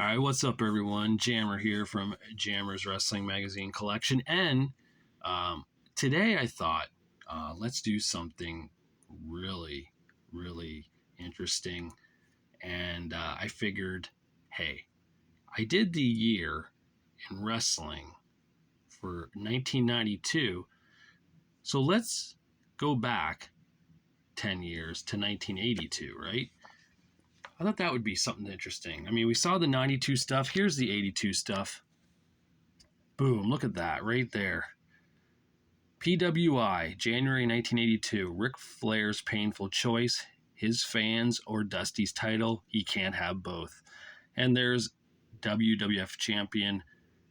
All right, what's up, everyone? Jammer here from Jammer's Wrestling Magazine Collection. And today I thought, let's do something really, really interesting. And I figured, hey, I did the year in wrestling for 1992. So let's go back 10 years to 1982, right? I thought that would be something interesting. I mean, we saw the 92 stuff. Here's the 82 stuff. Boom, look at that right there. PWI, January 1982. Ric Flair's painful choice. His fans or Dusty's title. He can't have both. And there's WWF champion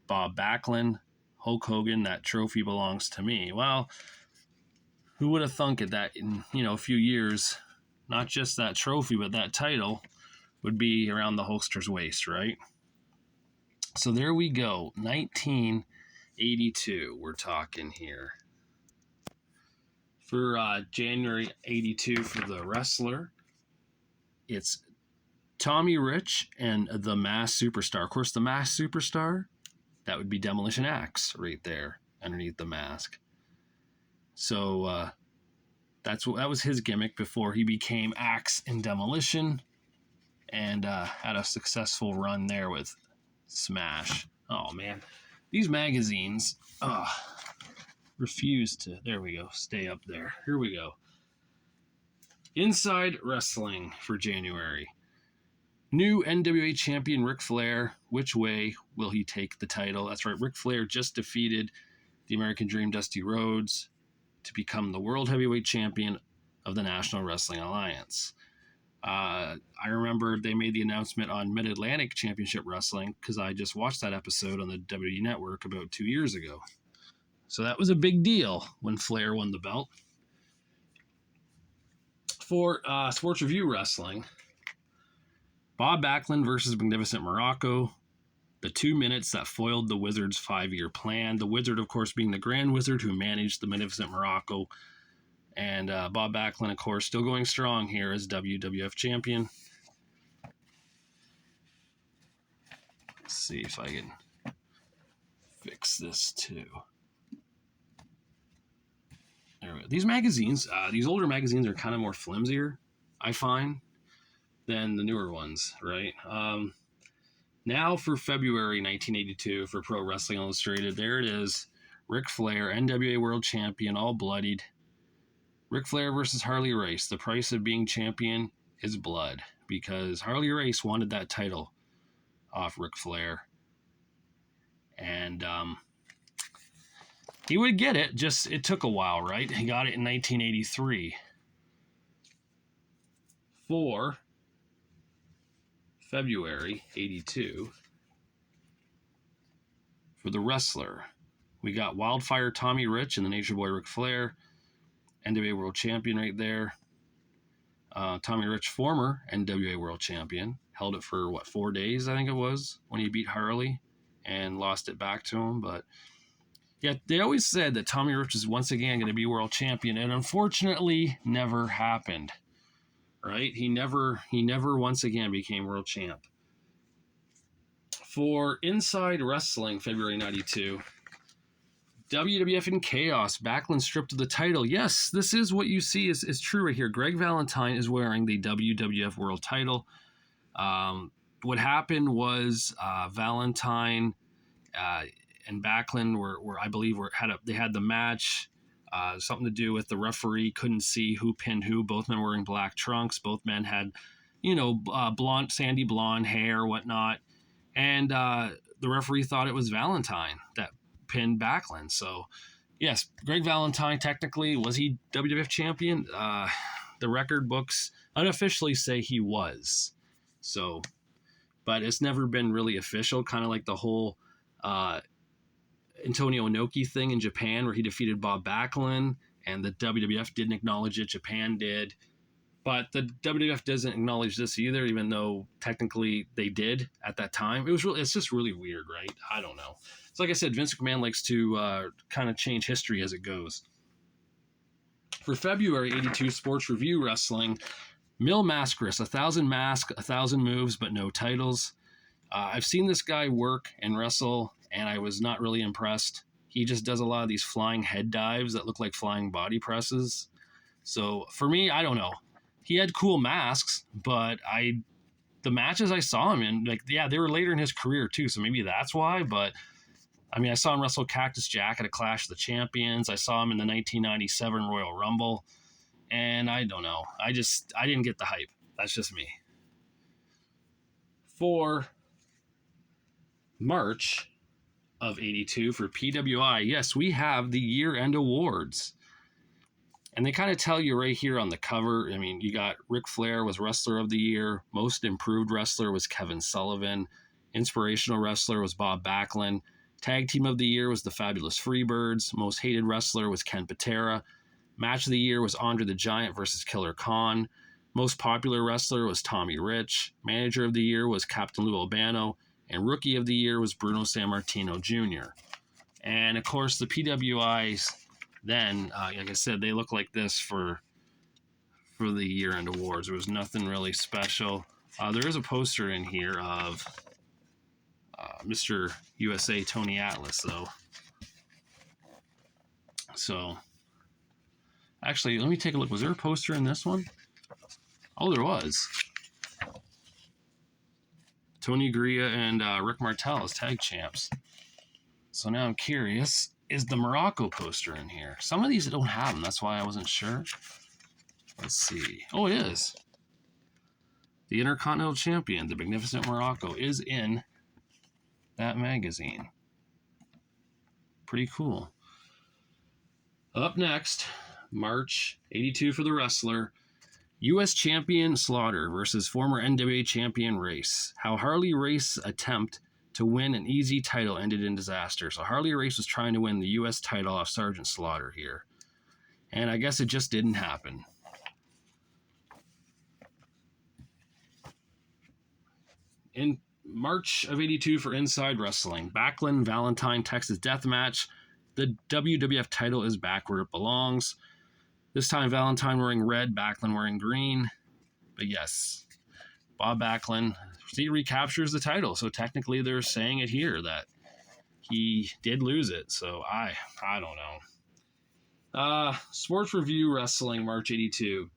Bob Backlund. Hulk Hogan, that trophy belongs to me. Well, who would have thunk it that in, a few years, not just that trophy, but that title would be around the Hulkster's waist, right? So there we go, 1982 we're talking here. For January 82 for the wrestler, it's Tommy Rich and the Masked Superstar. Of course, the Masked Superstar, that would be Demolition Axe right there underneath the mask. So that was his gimmick before he became Axe in Demolition. And had a successful run there with Smash. Oh, man. These magazines refuse to, there we go, stay up there. Here we go. Inside Wrestling for January. New NWA champion Ric Flair. Which way will he take the title? That's right, Ric Flair just defeated the American Dream Dusty Rhodes to become the World Heavyweight Champion of the National Wrestling Alliance. I remember they made the announcement on Mid-Atlantic Championship Wrestling because I just watched that episode on the WWE Network about 2 years ago. So that was a big deal when Flair won the belt. For Sports Review Wrestling, Bob Backlund versus Magnificent Morocco. The 2 minutes that foiled the Wizard's 5-year plan. The Wizard, of course, being the Grand Wizard who managed the Magnificent Morocco. And Bob Backlund, of course, still going strong here as WWF champion. Let's see if I can fix this too. There we go. These magazines, these older magazines are kind of more flimsier, I find, than the newer ones, right? Now for February 1982 for Pro Wrestling Illustrated, there it is. Ric Flair, NWA World Champion, all bloodied. Ric Flair versus Harley Race. The price of being champion is blood because Harley Race wanted that title off Ric Flair. And he would get it, just it took a while, right? He got it in 1983. For February 82, for the wrestler, we got Wildfire Tommy Rich and the Nature Boy Ric Flair. NWA World Champion right there. Tommy Rich, former NWA World Champion, held it for 4 days, I think it was, when he beat Harley and lost it back to him. But yeah, they always said that Tommy Rich is once again going to be world champion, and unfortunately never happened. Right? He never once again became world champ. For Inside Wrestling, February 92, WWF in Chaos, Backlund stripped of the title. Yes, this is what you see is true right here. Greg Valentine is wearing the WWF World title. What happened was Valentine and Backlund were I believe, they had the match. Something to do with the referee couldn't see who pinned who. Both men wearing black trunks. Both men had, blonde, sandy blonde hair, whatnot. And the referee thought it was Valentine that pinned Backlund. So, yes, Greg Valentine, technically, was he WWF champion? The record books unofficially say he was. So, but it's never been really official, kind of like the whole Antonio Inoki thing in Japan where he defeated Bob Backlund and the WWF didn't acknowledge it, Japan did. But the WWF doesn't acknowledge this either, even though technically they did at that time. It's just really weird, right? I don't know. It's like I said, Vince McMahon likes to kind of change history as it goes. For February 82 Sports Review Wrestling, Mil Mascaras, 1,000 masks, 1,000 moves, but no titles. I've seen this guy work and wrestle, and I was not really impressed. He just does a lot of these flying head dives that look like flying body presses. So for me, I don't know. He had cool masks, but the matches I saw him in, like, yeah, they were later in his career too, so maybe that's why. But I mean, I saw him wrestle Cactus Jack at a Clash of the Champions. I saw him in the 1997 Royal Rumble, and I don't know. I didn't get the hype. That's just me. For March of 82 for PWI, yes, we have the year-end awards. And they kind of tell you right here on the cover. I mean, you got Ric Flair was Wrestler of the Year. Most Improved Wrestler was Kevin Sullivan. Inspirational Wrestler was Bob Backlund. Tag Team of the Year was the Fabulous Freebirds. Most Hated Wrestler was Ken Patera. Match of the Year was Andre the Giant versus Killer Khan. Most Popular Wrestler was Tommy Rich. Manager of the Year was Captain Lou Albano. And Rookie of the Year was Bruno Sammartino Jr. And, of course, the PWIs then, like I said, they look like this for the year-end awards. There was nothing really special. There is a poster in here of Mr. USA Tony Atlas, though. So, actually, let me take a look. Was there a poster in this one? Oh, there was. Tony Garea and Rick Martel as tag champs. So now I'm curious, is the Morocco poster in here? Some of these don't have them. That's why I wasn't sure. Let's see. Oh, it is. The Intercontinental Champion, the Magnificent Morocco, is in that magazine. Pretty cool. Up next, March 82 for the Wrestler. U.S. Champion Slaughter versus former NWA Champion Race. How Harley Race's attempt to win an easy title ended in disaster. So Harley Race was trying to win the U.S. title off Sergeant Slaughter here. And I guess it just didn't happen. In March of 82 for Inside Wrestling, Backlund, Valentine, Texas Death Match. The WWF title is back where it belongs. This time Valentine wearing red, Backlund wearing green. But yes, Bob Backlund, he recaptures the title. So technically they're saying it here that he did lose it. So I don't know. Sports Review Wrestling, March 82.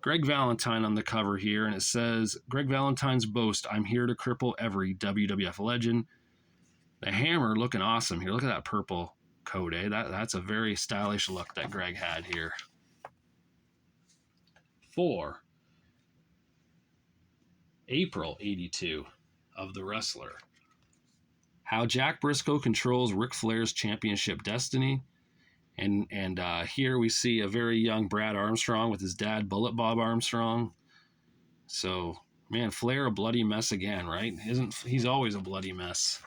Greg Valentine on the cover here, and it says, Greg Valentine's boast, I'm here to cripple every WWF legend. The Hammer looking awesome here. Look at that purple coat, eh? That's a very stylish look that Greg had here. 4. April 82 of The Wrestler. How Jack Briscoe controls Ric Flair's championship destiny. And here we see a very young Brad Armstrong with his dad, Bullet Bob Armstrong. So, man, Flair a bloody mess again, right? He's always a bloody mess.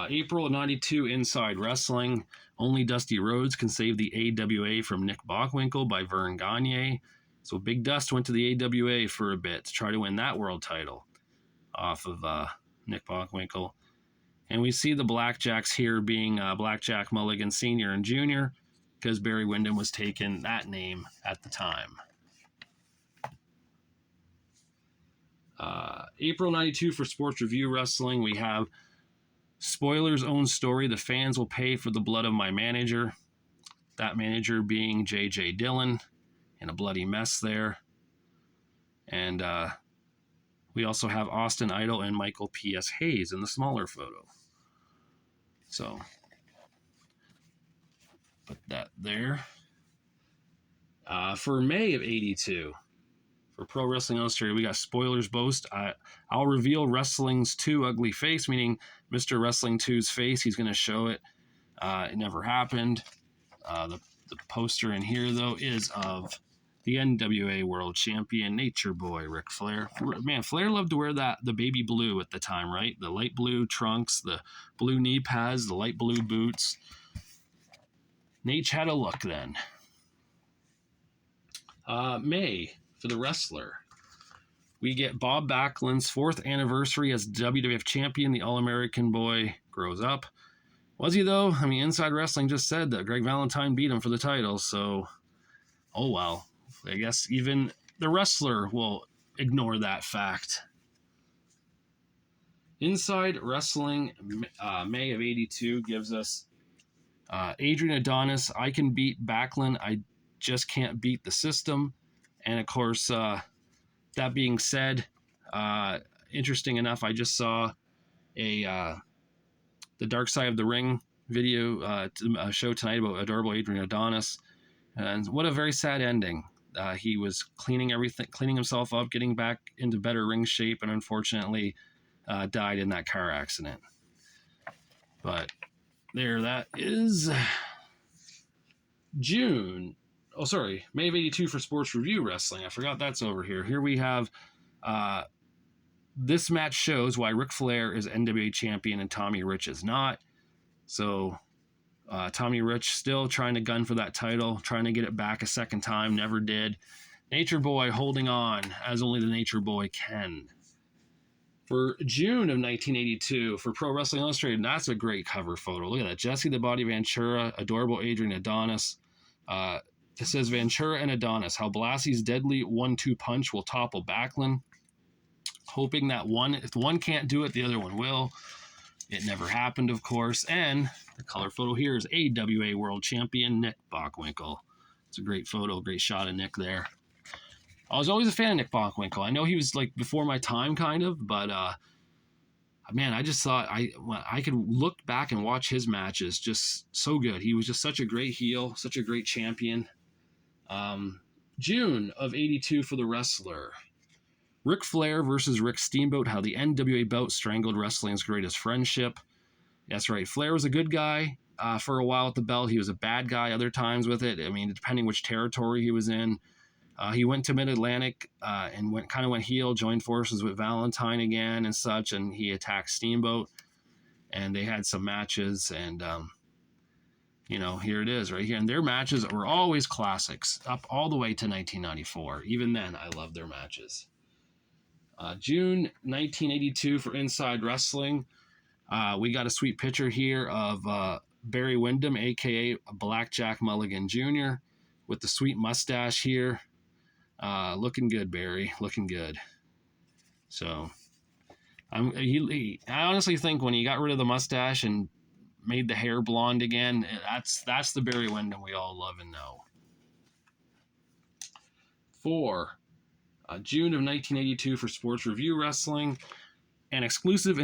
April of 92, Inside Wrestling. Only Dusty Rhodes can save the AWA from Nick Bockwinkel by Vern Gagne. So Big Dust went to the AWA for a bit to try to win that world title off of Nick Bockwinkel. And we see the Blackjacks here being Blackjack Mulligan Sr. and Jr. because Barry Windham was taking that name at the time. April 92 for Sports Review Wrestling, we have Spoiler's Own Story, The Fans Will Pay for the Blood of My Manager. That manager being J.J. Dillon, in a bloody mess there. And we also have Austin Idol and Michael P.S. Hayes in the smaller photo. So, put that there. For May of 82, for Pro Wrestling Illustrated, we got Spoiler's Boast. I'll reveal Wrestling's 2 ugly face, meaning Mr. Wrestling 2's face. He's going to show it. It never happened. The poster in here, though, is of the NWA World Champion, Nature Boy, Ric Flair. Man, Flair loved to wear the baby blue at the time, right? The light blue trunks, the blue knee pads, the light blue boots. Nate had a look then. May, for the Wrestler. We get Bob Backlund's 4th anniversary as WWF Champion. The All-American Boy grows up. Was he, though? I mean, Inside Wrestling just said that Greg Valentine beat him for the title, so oh well. I guess even the Wrestler will ignore that fact. Inside Wrestling, May of '82 gives us Adrian Adonis. I can beat Backlund. I just can't beat the system. And of course, that being said, interesting enough, I just saw the Dark Side of the Ring video show tonight about adorable Adrian Adonis, and what a very sad ending. He was cleaning himself up, getting back into better ring shape, and unfortunately died in that car accident. But there, that is May of '82 for Sports Review Wrestling. I forgot that's over here. Here we have this match shows why Ric Flair is NWA champion and Tommy Rich is not. So Tommy Rich still trying to gun for that title, trying to get it back a second time, never did. Nature Boy holding on as only the Nature Boy can. For June of 1982, for Pro Wrestling Illustrated, that's a great cover photo. Look at that. Jesse the Body Ventura, adorable Adrian Adonis. It says Ventura and Adonis, how Blassie's deadly 1-2 punch will topple Backlund. Hoping that if one can't do it, the other one will. It never happened, of course. And the color photo here is AWA World Champion Nick Bockwinkel. It's a great photo, great shot of Nick there. I was always a fan of Nick Bockwinkel. I know he was like before my time, kind of, but man, I just thought I could look back and watch his matches, just so good. He was just such a great heel, such a great champion. June of '82 for The Wrestler. Ric Flair versus Rick Steamboat, how the NWA bout strangled wrestling's greatest friendship. That's right, Flair was a good guy for a while at the belt. He was a bad guy other times with it. I mean, depending which territory he was in. He went to Mid-Atlantic and went heel, joined forces with Valentine again and such, and he attacked Steamboat. And they had some matches, and here it is right here. And their matches were always classics, up all the way to 1994. Even then, I loved their matches. June 1982 for Inside Wrestling. We got a sweet picture here of Barry Windham, a.k.a. Blackjack Mulligan Jr., with the sweet mustache here. Looking good, Barry. Looking good. So, I honestly think when he got rid of the mustache and made the hair blonde again, that's the Barry Windham we all love and know. June of 1982 for Sports Review Wrestling. An exclusive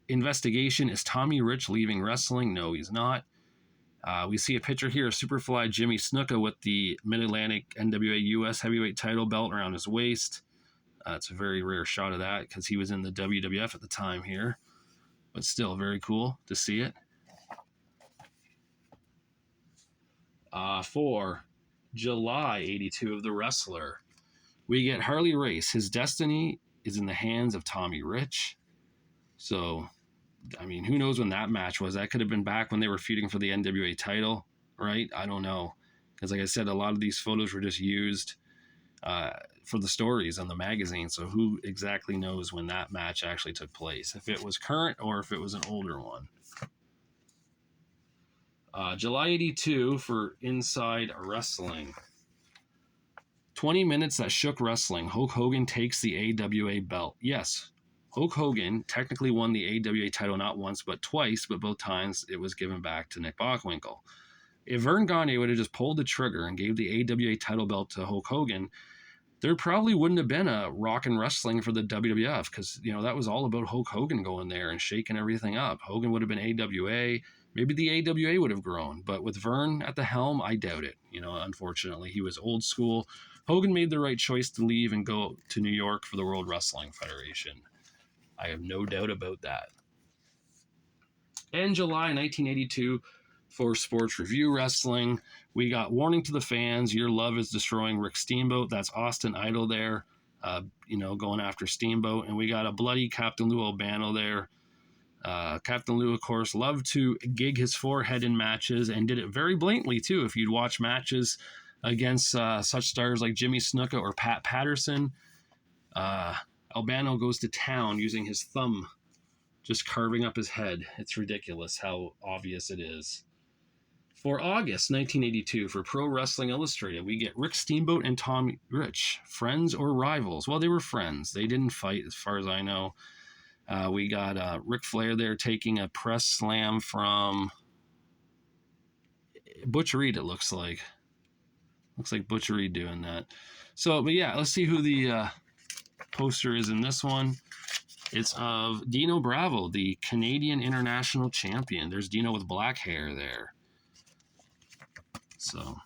investigation. Is Tommy Rich leaving wrestling? No, he's not. We see a picture here of Superfly Jimmy Snuka with the Mid-Atlantic NWA US Heavyweight title belt around his waist. It's a very rare shot of that because he was in the WWF at the time here. But still, very cool to see it. For July '82 of The Wrestler, we get Harley Race. His destiny is in the hands of Tommy Rich. So, I mean, who knows when that match was? That could have been back when they were feuding for the NWA title, right? I don't know. Because like I said, a lot of these photos were just used for the stories on the magazine. So who exactly knows when that match actually took place? If it was current or if it was an older one. July '82 for Inside Wrestling. 20 minutes that shook wrestling. Hulk Hogan takes the AWA belt. Yes, Hulk Hogan technically won the AWA title not once but twice, but both times it was given back to Nick Bockwinkel. If Vern Gagne would have just pulled the trigger and gave the AWA title belt to Hulk Hogan, there probably wouldn't have been a Rockin' Wrestling for the WWF because, that was all about Hulk Hogan going there and shaking everything up. Hogan would have been AWA. Maybe the AWA would have grown, but with Vern at the helm, I doubt it. Unfortunately, he was old school. Hogan made the right choice to leave and go to New York for the World Wrestling Federation. I have no doubt about that. In July 1982, for Sports Review Wrestling, we got Warning to the Fans, Your Love is Destroying Rick Steamboat. That's Austin Idol there, going after Steamboat. And we got a bloody Captain Lou Albano there. Captain Lou, of course, loved to gig his forehead in matches and did it very blatantly, too. If you'd watch matches against such stars like Jimmy Snuka or Pat Patterson, Albano goes to town using his thumb, just carving up his head. It's ridiculous how obvious it is. For August 1982, for Pro Wrestling Illustrated, we get Rick Steamboat and Tommy Rich, friends or rivals? Well, they were friends. They didn't fight, as far as I know. We got Ric Flair there taking a press slam from Butch Reed, it looks like. Looks like Butch Reed doing that. So, but yeah, let's see who the poster is in this one. It's of Dino Bravo, the Canadian International Champion. There's Dino with black hair there. So,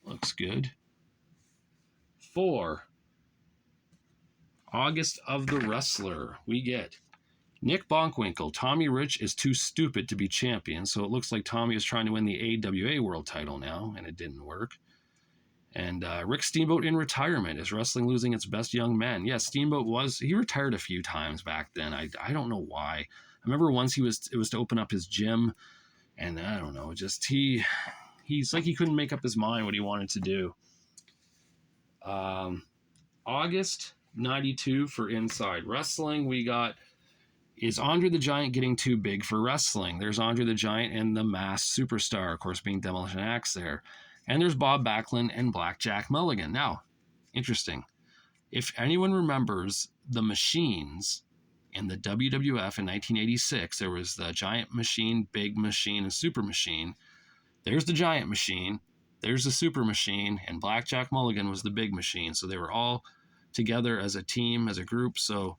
looks good. For August of the Wrestler, we get Nick Bockwinkel. Tommy Rich is too stupid to be champion, so it looks like Tommy is trying to win the AWA World title now, and it didn't work. And Rick Steamboat in retirement. Is wrestling losing its best young men? Yeah, Steamboat he retired a few times back then. I don't know why. I remember once it was to open up his gym, and I don't know, just he's like he couldn't make up his mind what he wanted to do. August 92 for Inside Wrestling, we got, is Andre the Giant getting too big for wrestling? There's Andre the Giant and the Masked Superstar, of course, being Demolition Axe there. And there's Bob Backlund and Blackjack Mulligan. Now, interesting. If anyone remembers the machines in the WWF in 1986, there was the Giant Machine, Big Machine, and Super Machine. There's the Giant Machine, there's the Super Machine, and Blackjack Mulligan was the Big Machine. So they were all together as a team, as a group. So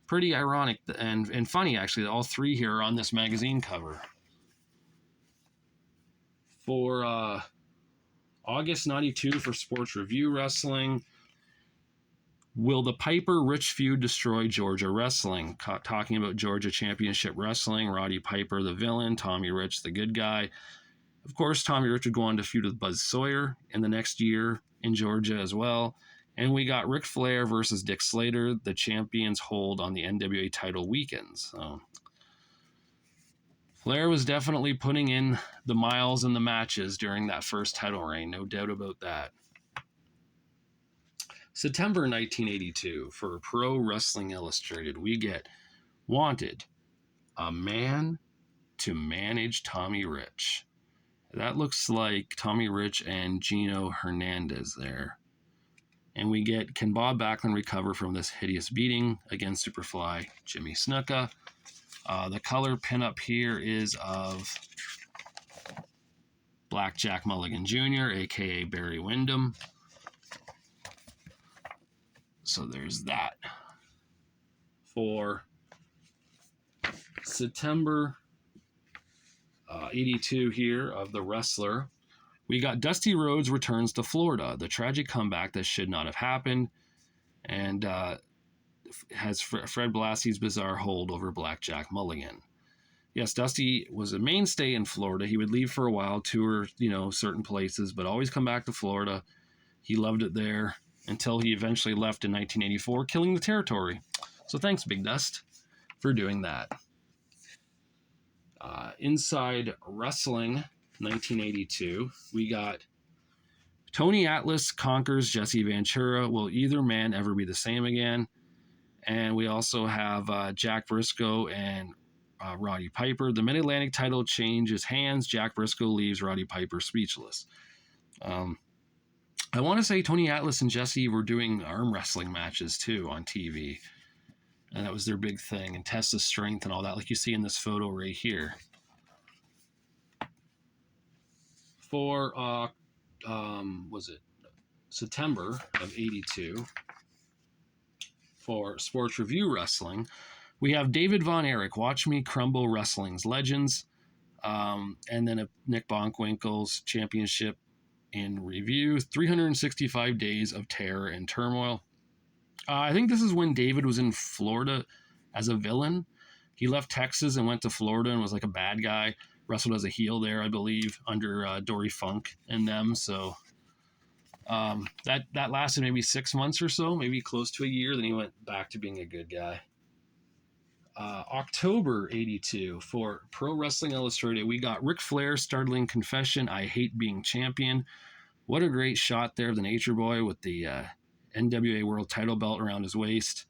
pretty ironic and funny, actually, that all three here are on this magazine cover. For August 92 for Sports Review Wrestling, will the Piper Rich feud destroy Georgia wrestling? Talking about Georgia Championship Wrestling, Roddy Piper the villain, Tommy Rich the good guy. Of course, Tommy Rich would go on to feud with Buzz Sawyer in the next year in Georgia as well. And we got Ric Flair versus Dick Slater. The champions hold on the NWA title weekends. So Flair was definitely putting in the miles in the matches during that first title reign, no doubt about that. September 1982, for Pro Wrestling Illustrated, we get Wanted, a man to manage Tommy Rich. That looks like Tommy Rich and Gino Hernandez there. And we get, can Bob Backlund recover from this hideous beating against Superfly Jimmy Snuka? The color pinup here is of Blackjack Mulligan Jr., a.k.a. Barry Windham. So there's that. For September 82 here of The Wrestler, we got Dusty Rhodes returns to Florida, the tragic comeback that should not have happened, and has Fred Blassie's bizarre hold over Blackjack Mulligan. Yes, Dusty was a mainstay in Florida. He would leave for a while, tour, certain places, but always come back to Florida. He loved it there until he eventually left in 1984, killing the territory. So thanks, Big Dust, for doing that. Inside Wrestling 1982, we got Tony Atlas conquers Jesse Ventura. Will either man ever be the same again? And we also have Jack Briscoe and Roddy Piper. The Mid-Atlantic title changes hands. Jack Briscoe leaves Roddy Piper speechless. I want to say Tony Atlas and Jesse were doing arm wrestling matches too on TV. And that was their big thing, and test of strength and all that, like you see in this photo right here. For, was it September of 82, for Sports Review Wrestling, we have David Von Erich, Watch Me Crumble Wrestling's Legends, and then Nick Bockwinkel's Championship in Review, 365 Days of Terror and Turmoil. I think this is when David was in Florida as a villain. He left Texas and went to Florida and was like a bad guy. Wrestled as a heel there, I believe, under Dory Funk and them. So that lasted maybe 6 months or so, maybe close to a year. Then he went back to being a good guy. October 82, for Pro Wrestling Illustrated, we got Ric Flair's startling confession, I hate being champion. What a great shot there of the Nature Boy with the NWA World title belt around his waist.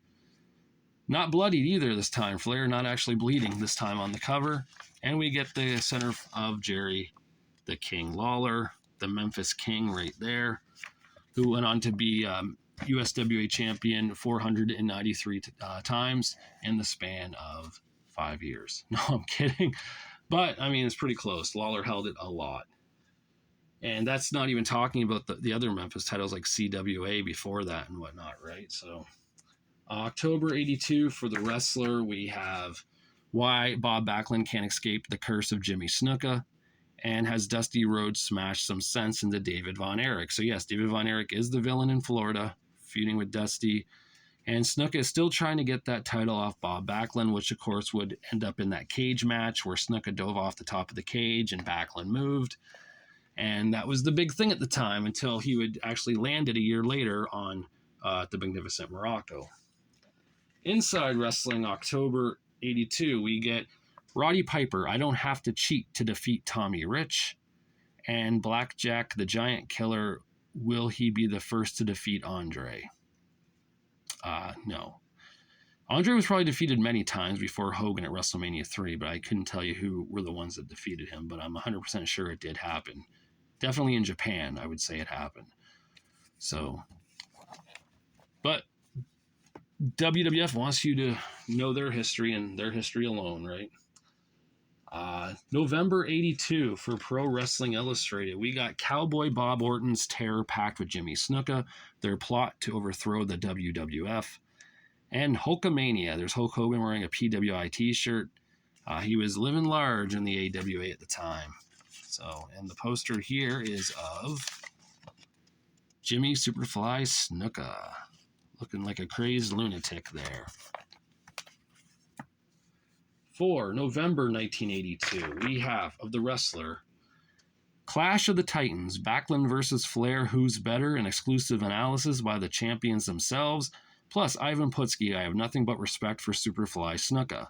Not bloodied either this time. Flair not actually bleeding this time on the cover. And we get the center of Jerry the King Lawler, the Memphis King right there, who went on to be USWA champion 493 times in the span of 5 years. No, I'm kidding. But, I mean, it's pretty close. Lawler held it a lot. And that's not even talking about the other Memphis titles like CWA before that and whatnot, right? So, October 82 for the wrestler, we have why Bob Backlund can't escape the curse of Jimmy Snuka, and has Dusty Rhodes smashed some sense into David Von Erich. So yes, David Von Erich is the villain in Florida, feuding with Dusty, and Snuka is still trying to get that title off Bob Backlund, which of course would end up in that cage match where Snuka dove off the top of the cage and Backlund moved. And that was the big thing at the time until he would actually land it a year later on the Magnificent Morocco. Inside Wrestling, October 82, we get Roddy Piper, I don't have to cheat to defeat Tommy Rich. And Blackjack the Giant Killer, will he be the first to defeat Andre? No. Andre was probably defeated many times before Hogan at WrestleMania 3, but I couldn't tell you who were the ones that defeated him, but I'm 100% sure it did happen. Definitely in Japan, I would say it happened. So, but WWF wants you to know their history and their history alone, right? November 82 for Pro Wrestling Illustrated. We got Cowboy Bob Orton's terror pact with Jimmy Snuka, their plot to overthrow the WWF, and Hulkamania. There's Hulk Hogan wearing a PWI t-shirt. He was living large in the AWA at the time. So, and the poster here is of Jimmy Superfly Snuka, looking like a crazed lunatic there. For November 1982, we have, of the wrestler, Clash of the Titans, Backlund versus Flair, who's better, an exclusive analysis by the champions themselves, plus Ivan Putski. I have nothing but respect for Superfly Snuka.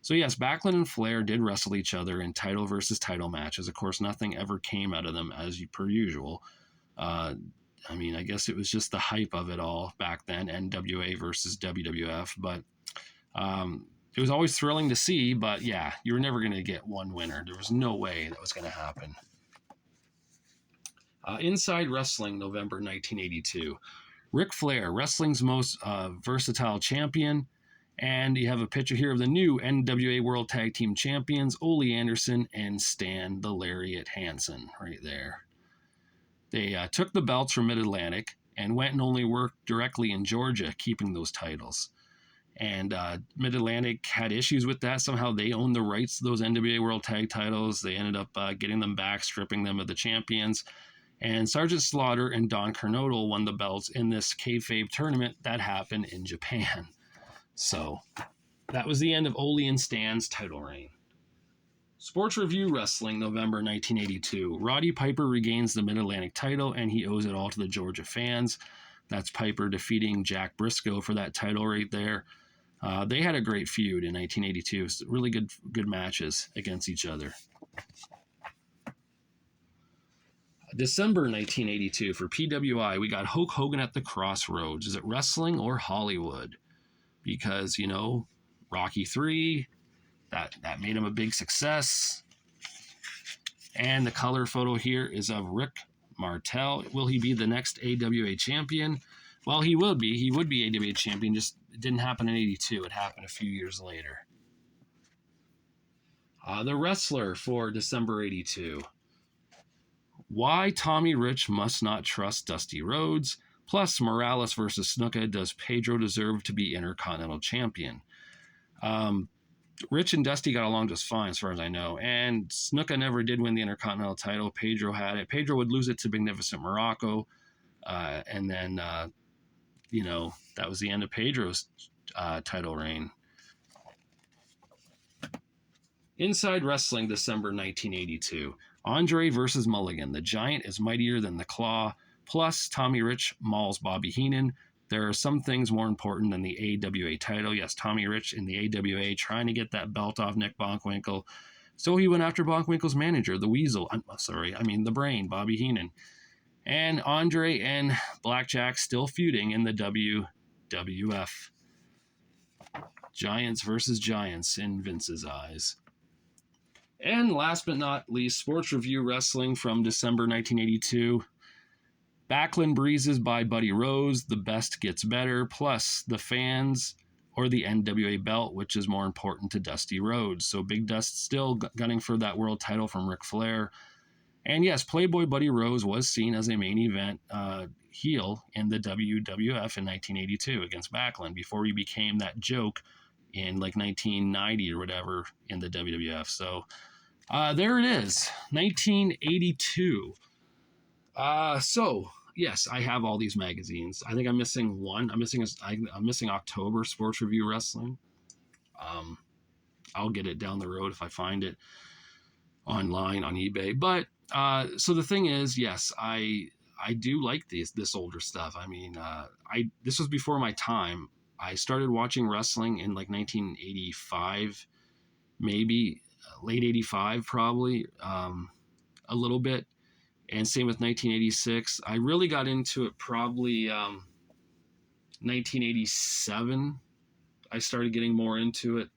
So yes, Backlund and Flair did wrestle each other in title versus title matches. Of course, nothing ever came out of them as per usual. I mean, I guess it was just the hype of it all back then, NWA versus WWF, but it was always thrilling to see, but yeah, you were never going to get one winner. There was no way that was going to happen. Inside Wrestling, November 1982. Ric Flair, wrestling's most versatile champion. And you have a picture here of the new NWA World Tag Team Champions, Ole Anderson and Stan the Lariat Hansen, right there. They took the belts from Mid-Atlantic and went and only worked directly in Georgia, keeping those titles. And Mid-Atlantic had issues with that. Somehow they owned the rights to those NWA World Tag titles. They ended up getting them back, stripping them of the champions. And Sergeant Slaughter and Don Kernodle won the belts in this kayfabe tournament that happened in Japan. So that was the end of Ole and Stan's title reign. Sports Review Wrestling, November 1982. Roddy Piper regains the Mid-Atlantic title, and he owes it all to the Georgia fans. That's Piper defeating Jack Briscoe for that title right there. They had a great feud in 1982. It was really good matches against each other. December 1982 for PWI, we got Hulk Hogan at the Crossroads. Is it wrestling or Hollywood? Because, you know, Rocky 3, that made him a big success. And the color photo here is of Rick Martel. Will he be the next AWA champion? Well, he will be. He would be AWA champion, just it didn't happen in 82. It happened a few years later. The wrestler for December 82. Why Tommy Rich must not trust Dusty Rhodes. Plus, Morales versus Snuka. Does Pedro deserve to be Intercontinental Champion? Rich and Dusty got along just fine, as far as I know. And Snuka never did win the Intercontinental title. Pedro had it. Pedro would lose it to Magnificent Morocco. And then, you know, that was the end of Pedro's title reign. Inside Wrestling, December 1982. Andre versus Mulligan. The Giant is mightier than the Claw. Plus, Tommy Rich mauls Bobby Heenan. There are some things more important than the AWA title. Yes, Tommy Rich in the AWA trying to get that belt off Nick Bockwinkel. So he went after Bockwinkel's manager, the Weasel. The Brain, Bobby Heenan. And Andre and Blackjack still feuding in the WWF. Giants versus Giants in Vince's eyes. And last but not least, Sports Review Wrestling from December 1982. Backlund breezes by Buddy Rose. The best gets better. Plus the fans or the NWA belt, which is more important to Dusty Rhodes. So Big Dust still gunning for that world title from Ric Flair. And yes, Playboy Buddy Rose was seen as a main event heel in the WWF in 1982 against Backlund before he became that joke in like 1990 or whatever in the WWF. So there it is, 1982. So yes, I have all these magazines. I think I'm missing one. I'm missing October Sports Review Wrestling. I'll get it down the road if I find it online on eBay. But so the thing is, yes, I do like this older stuff. I mean, this was before my time. I started watching wrestling in like 1985, maybe late 85, probably a little bit. And same with 1986. I really got into it probably 1987. I started getting more into it.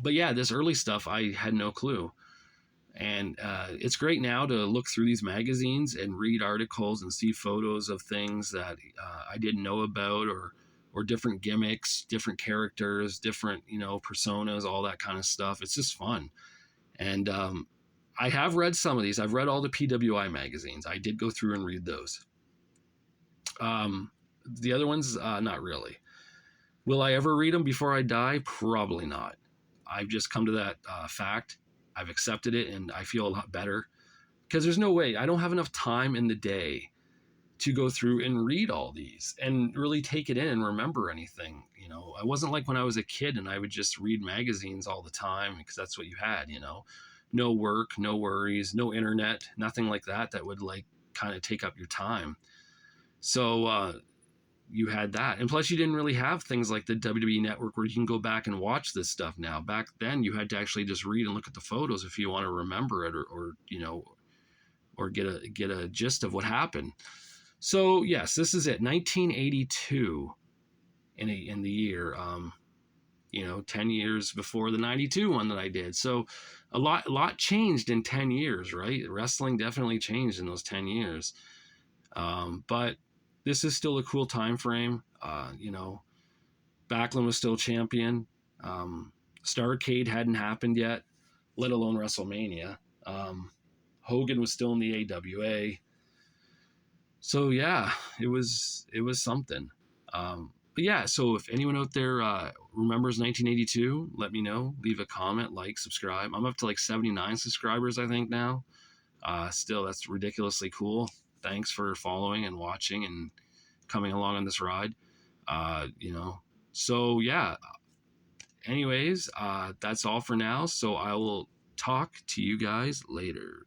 But yeah, this early stuff, I had no clue. And it's great now to look through these magazines and read articles and see photos of things that I didn't know about, or different gimmicks, different characters, different, personas, all that kind of stuff. It's just fun. And I have read some of these. I've read all the PWI magazines. I did go through and read those. The other ones, not really. Will I ever read them before I die? Probably not. I've just come to that fact. I've accepted it, and I feel a lot better because there's no way. I don't have enough time in the day to go through and read all these and really take it in and remember anything. I wasn't like when I was a kid and I would just read magazines all the time because that's what you had, no work, no worries, no internet, nothing like that would like kind of take up your time. So you had that. And plus you didn't really have things like the WWE Network where you can go back and watch this stuff now. Back then you had to actually just read and look at the photos if you want to remember it or get a gist of what happened. So yes, this is it, 1982 in the year, 10 years before the 92 one that I did. So a lot changed in 10 years, right? Wrestling definitely changed in those 10 years. But this is still a cool time frame. Backlund was still champion. Starrcade hadn't happened yet, let alone WrestleMania. Hogan was still in the AWA. So yeah, it was something. But yeah, so if anyone out there remembers 1982, let me know. Leave a comment, like, subscribe. I'm up to like 79 subscribers, I think, now. Still, that's ridiculously cool. Thanks for following and watching and coming along on this ride. So yeah. Anyways, that's all for now. So I will talk to you guys later.